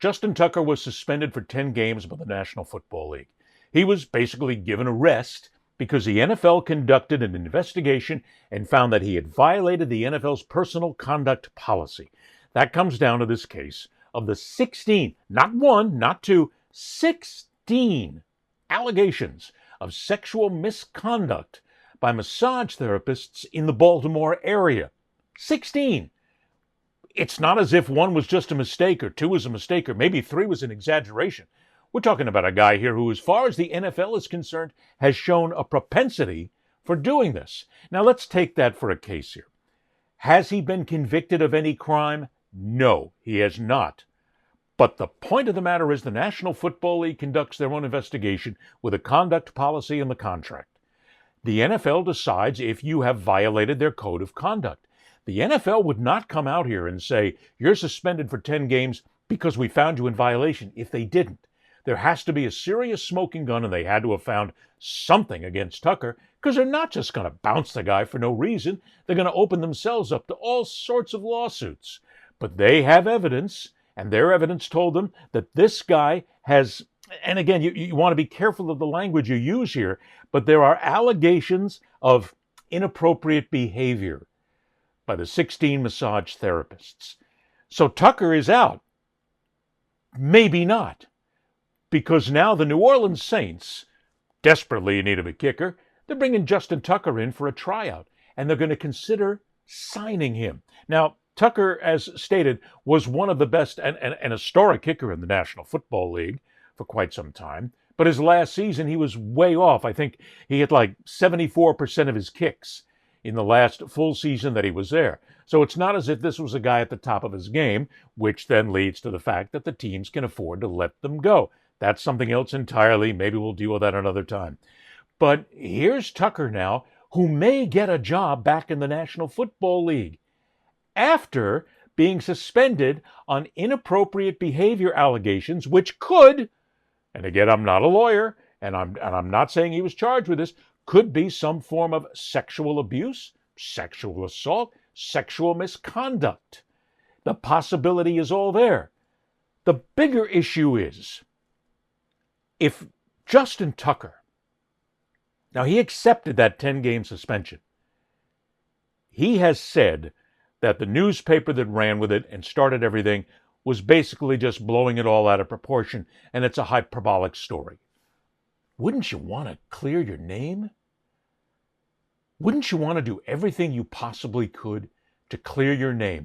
Justin Tucker was suspended for 10 games by the National Football League. He was basically given a rest because the NFL conducted an investigation and found that he had violated the NFL's personal conduct policy. That comes down to this case of the 16, not one, not two, 16 allegations of sexual misconduct by massage therapists in the Baltimore area. 16. It's not as if one was just a mistake or two was a mistake or maybe three was an exaggeration. We're talking about a guy here who, as far as the NFL is concerned, has shown a propensity for doing this. Now, let's take that for a case here. Has he been convicted of any crime? No, he has not. But the point of the matter is the National Football League conducts their own investigation with a conduct policy in the contract. The NFL decides if you have violated their code of conduct. The NFL would not come out here and say, you're suspended for 10 games because we found you in violation, if they didn't. There has to be a serious smoking gun, and they had to have found something against Tucker, because they're not just going to bounce the guy for no reason. They're going to open themselves up to all sorts of lawsuits. But they have evidence, and their evidence told them that this guy has, and again, you want to be careful of the language you use here, but there are allegations of inappropriate behavior by the 16 massage therapists. So Tucker is out. Maybe not. Because now the New Orleans Saints desperately in need of a kicker. They're bringing Justin Tucker in for a tryout, and they're going to consider signing him. Now, Tucker, as stated, was one of the best and historic kicker in the National Football League for quite some time. But his last season, he was way off. I think he had like 74% of his kicks in the last full season that he was there. So it's not as if this was a guy at the top of his game, which then leads to the fact that the teams can afford to let them go. That's something else entirely. Maybe we'll deal with that another time. But here's Tucker now, who may get a job back in the National Football League after being suspended on inappropriate behavior allegations, which could, and again, I'm not a lawyer, and I'm not saying he was charged with this, could be some form of sexual abuse, sexual assault, sexual misconduct. The possibility is all there. The bigger issue is, if Justin Tucker, now he accepted that 10-game suspension. He has said that the newspaper that ran with it and started everything was basically just blowing it all out of proportion, and it's a hyperbolic story. Wouldn't you want to clear your name? Wouldn't you want to do everything you possibly could to clear your name?